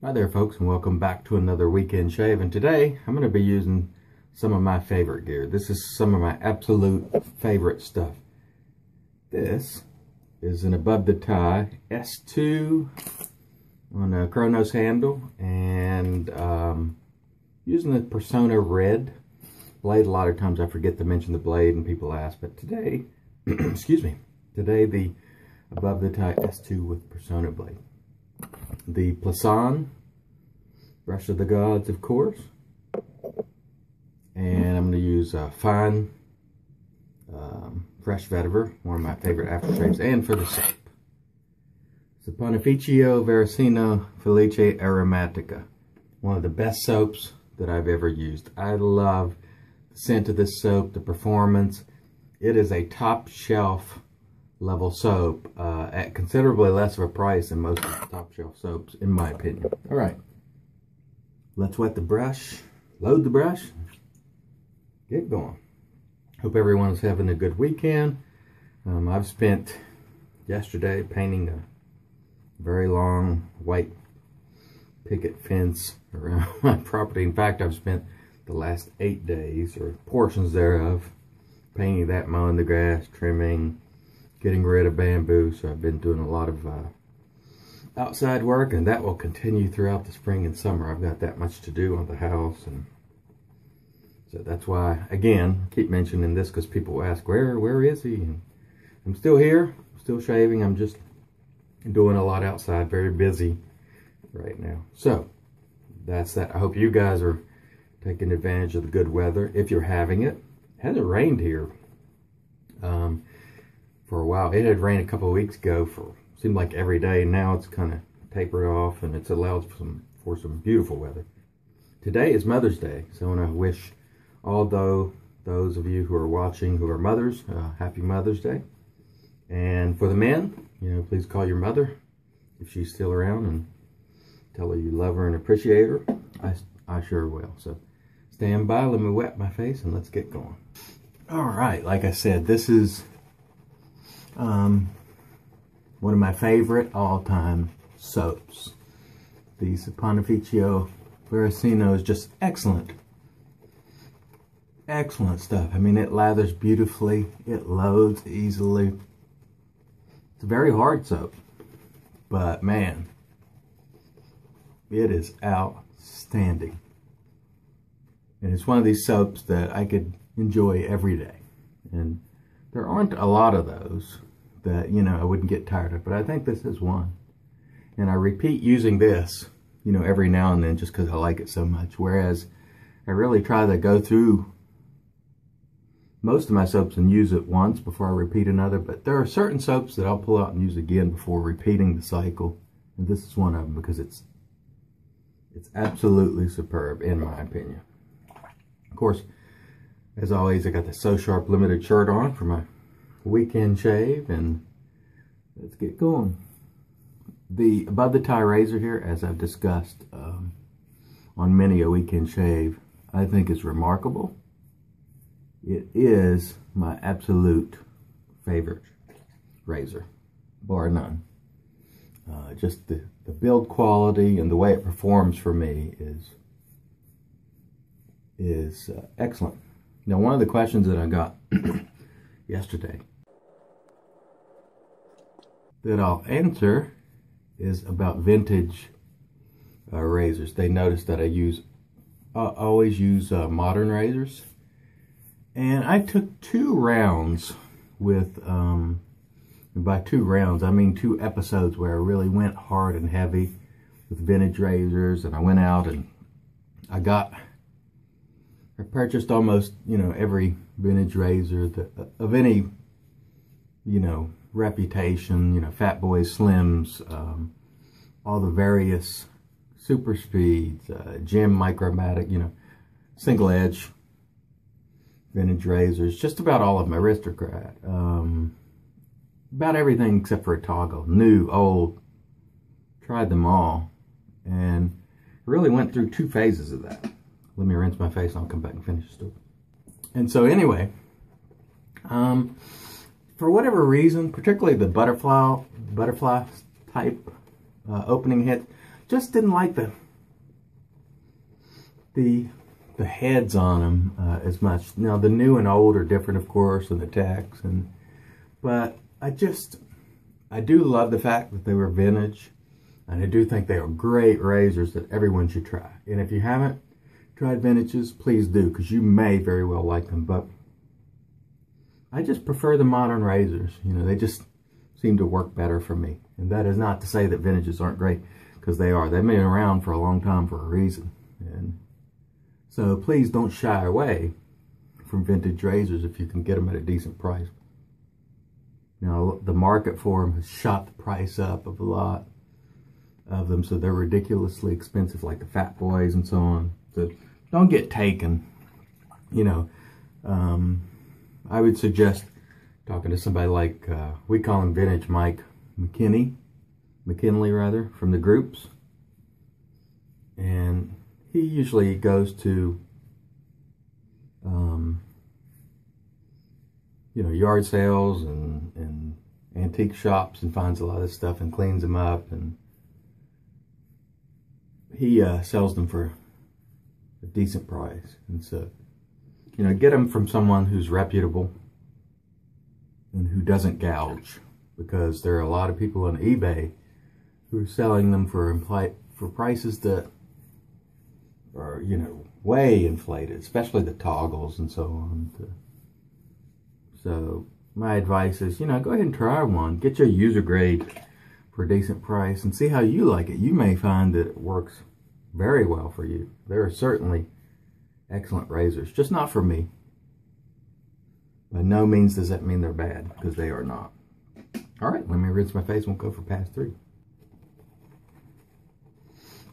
Hi there folks, and welcome back to another weekend shave. And today I'm going to be using some of my favorite gear. This is some of my absolute favorite stuff. This is an above the tie S2 on a Chronos handle, and using the Persona Red blade. A lot of times I forget to mention the blade and people ask, but today excuse me, today the above the tie S2 with Persona blade. The Plisson brush of the gods, of course, and I'm going to use fine fresh vetiver, one of my favorite aftershaves, and for the soap, Saponificio Varesino Felice Aromatica, one of the best soaps that I've ever used. I love the scent of this soap, the performance. It is a top shelf level soap at considerably less of a price than most of the top shelf soaps, in my opinion. All right, let's wet the brush, load the brush, get going. Hope everyone's having a good weekend. I've spent yesterday painting a very long white picket fence around my property. In fact, I've spent the last 8 days, or portions thereof, painting that, mowing the grass, trimming, getting rid of bamboo. So I've been doing a lot of outside work, and that will continue throughout the spring and summer. I've got that much to do on the house, and so that's why, again, I keep mentioning this because people ask, where is he? And I'm still here, still shaving. I'm just doing a lot outside, very busy right now. So that's that. I hope you guys are taking advantage of the good weather if you're having it. It hasn't rained here for a while. It had rained a couple of weeks ago for seemed like every day, and now it's kind of tapered off, and it's allowed for some beautiful weather. Today is Mother's Day, so I want to wish all those of you who are watching who are mothers, happy Mother's Day. And for the men, please call your mother if she's still around and tell her you love her and appreciate her. I sure will. So stand by, let me wet my face, and let's get going. All right, like I said, this is one of my favorite all-time soaps. The Saponificio Varesino is just excellent. Excellent stuff. I mean, it lathers beautifully. It loads easily. It's a very hard soap, but man, it is outstanding. And it's one of these soaps that I could enjoy every day. And there aren't a lot of those that, I wouldn't get tired of, but I think this is one. And I repeat using this, every now and then just because I like it so much. Whereas I really try to go through most of my soaps and use it once before I repeat another. But there are certain soaps that I'll pull out and use again before repeating the cycle. And this is one of them because it's absolutely superb, in my opinion. Of course, as always, I got the So Sharp Limited shirt on for my weekend shave, and let's get going. The above the tie razor here, as I've discussed on many a weekend shave, I think is remarkable. It is my absolute favorite razor, bar none. Just the build quality and the way it performs for me is excellent. Now, one of the questions that I got yesterday that I'll answer is about vintage razors. They noticed that I always use modern razors, and I took 2 rounds with, by 2 rounds I mean 2 episodes where I really went hard and heavy with vintage razors, and I went out and I purchased almost, every vintage razor of any, reputation, Fat Boys, Slims, all the various super speeds, Gem Micromatic, single edge vintage razors, just about all of them, Aristocrat, about everything except for a toggle, new, old, tried them all, and really went through 2 phases of that. Let me rinse my face and I'll come back and finish the story. And so anyway, for whatever reason, particularly the butterfly type opening hit, just didn't like the heads on them as much. Now the new and old are different, of course, and the techs, but I do love the fact that they were vintage, and I do think they are great razors that everyone should try. And if you haven't tried vintages, please do, because you may very well like them. But I just prefer the modern razors. You know, they just seem to work better for me. And that is not to say that vintages aren't great, because they are. They've been around for a long time for a reason. And so please don't shy away from vintage razors if you can get them at a decent price. Now, the market for them has shot the price up of a lot of them, so they're ridiculously expensive, like the Fat Boys and so on. So don't get taken. You know, I would suggest talking to somebody like, we call him Vintage Mike McKinley rather, from the groups. And he usually goes to, you know, yard sales and antique shops and finds a lot of stuff and cleans them up. And he sells them for a decent price. And so, you know, get them from someone who's reputable and who doesn't gouge, because there are a lot of people on eBay who are selling them for prices that are, you know, way inflated, especially the toggles and so on. So my advice is, you know, go ahead and try one. Get your user grade for a decent price and see how you like it. You may find that it works very well for you. There are certainly excellent razors, just not for me. By no means does that mean they're bad, because they are not. All right, let me rinse my face and we'll go for pass 3.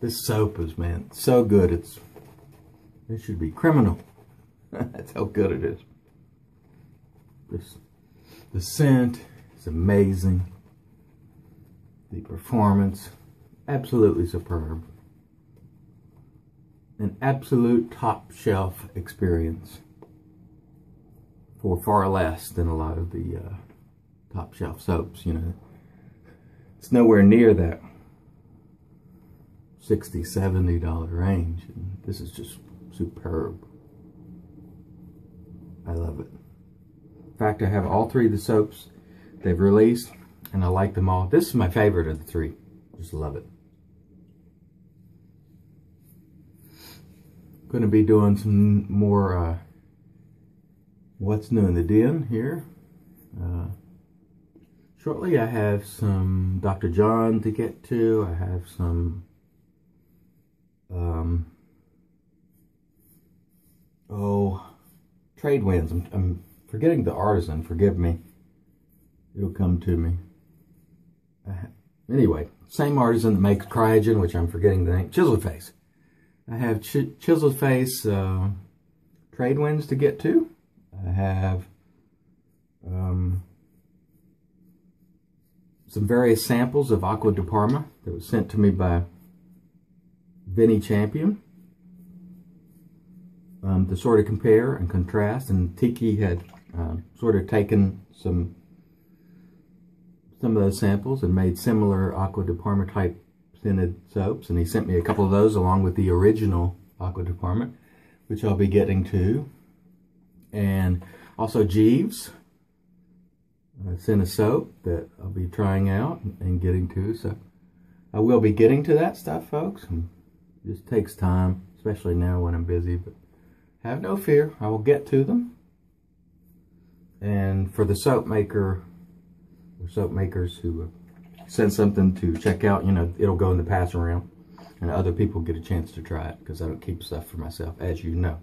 This soap is, man, so good. It should be criminal. That's how good it is. The scent is amazing. The performance, absolutely superb. An absolute top shelf experience for far less than a lot of the top shelf soaps. You know, it's nowhere near that $60, $70 range. And this is just superb. I love it. In fact, I have all 3 of the soaps they've released, and I like them all. This is my favorite of the 3. Just love it. Going to be doing some more what's new in the den here. Shortly, I have some Dr. John to get to. I have some trade winds. I'm forgetting the artisan. Forgive me. It'll come to me. Anyway, same artisan that makes Cryogen, which I'm forgetting the name. Chiseled Face. I have Chiseled Face trade winds to get to. I have some various samples of Aqua de Parma that was sent to me by Vinny Champion to sort of compare and contrast. And Tiki had sort of taken some of those samples and made similar Aqua de Parma type scented soaps, and he sent me a couple of those along with the original Aqua de Parma, which I'll be getting to. And also Jeeves sent a soap that I'll be trying out and getting to. So I will be getting to that stuff, folks. And it just takes time, especially now when I'm busy, but have no fear, I will get to them. And for the soap maker, or soap makers who send something to check out, you know, it'll go in the pass around and other people get a chance to try it, because I don't keep stuff for myself, as you know.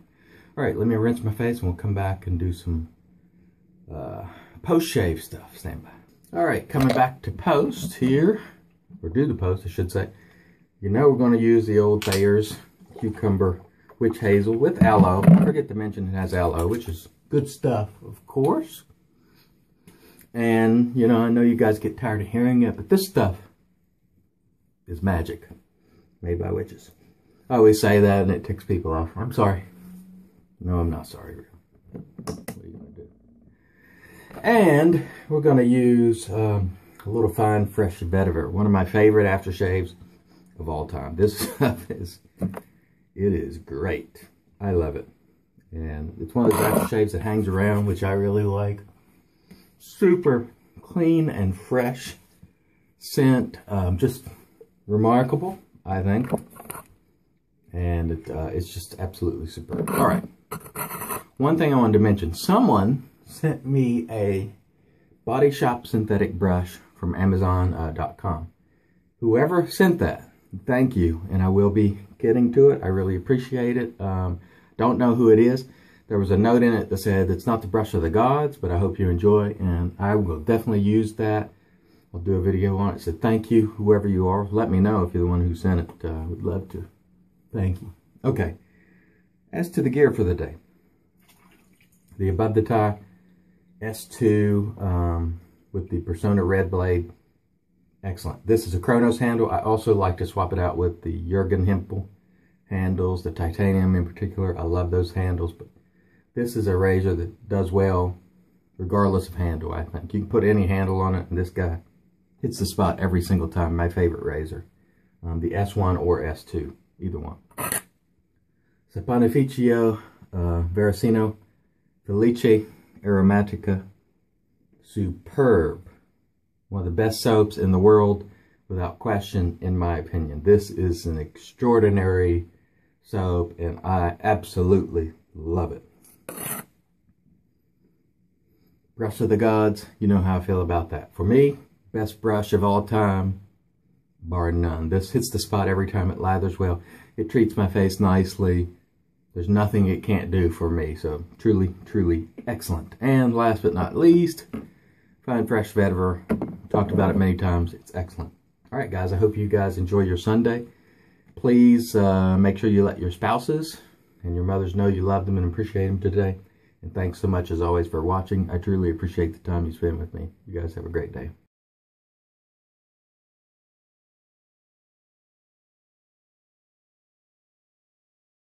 All right, let me rinse my face and we'll come back and do some post-shave stuff. Stand by. All right, coming back to post here, or do the post, I should say. You know we're going to use the old Thayer's Cucumber Witch Hazel with aloe. I forget to mention it has aloe, which is good stuff, of course. And, you know, I know you guys get tired of hearing it, but this stuff is magic, made by witches. I always say that and it ticks people off. I'm sorry. No, I'm not sorry. What are you going to do? And we're going to use a little fine fresh vetiver, one of my favorite aftershaves of all time. This stuff is great. I love it. And it's one of those aftershaves that hangs around, which I really like. Super clean and fresh scent. Just remarkable, I think. And it's just absolutely superb. All right. One thing I wanted to mention. Someone sent me a Body Shop synthetic brush from Amazon.com. Whoever sent that, thank you. And I will be getting to it. I really appreciate it. Don't know who it is. There was a note in it that said, it's not the brush of the gods, but I hope you enjoy. And I will definitely use that. I'll do a video on it. So thank you, whoever you are. Let me know if you're the one who sent it. I would love to. Thank you. Okay. As to the gear for the day. The above the tie S2 with the Persona red blade. Excellent. This is a Chronos handle. I also like to swap it out with the Jurgen Hempel handles, the titanium in particular. I love those handles, but this is a razor that does well regardless of handle, I think. You can put any handle on it, and this guy hits the spot every single time. My favorite razor. The S1 or S2, either one. Saponificio Varesino Felice Aromatica. Superb. One of the best soaps in the world, without question, in my opinion. This is an extraordinary soap, and I absolutely love it. Brush of the gods, you know how I feel about that. For me, best brush of all time, bar none. This hits the spot every time. It lathers well. It treats my face nicely. There's nothing it can't do for me. So truly, truly excellent. And last but not least, Fine Fresh Vetiver. Talked about it many times. It's excellent. All right, guys, I hope you guys enjoy your Sunday. Please make sure you let your spouses and your mothers know you love them and appreciate them today. And thanks so much, as always, for watching. I truly appreciate the time you spend with me. You guys have a great day.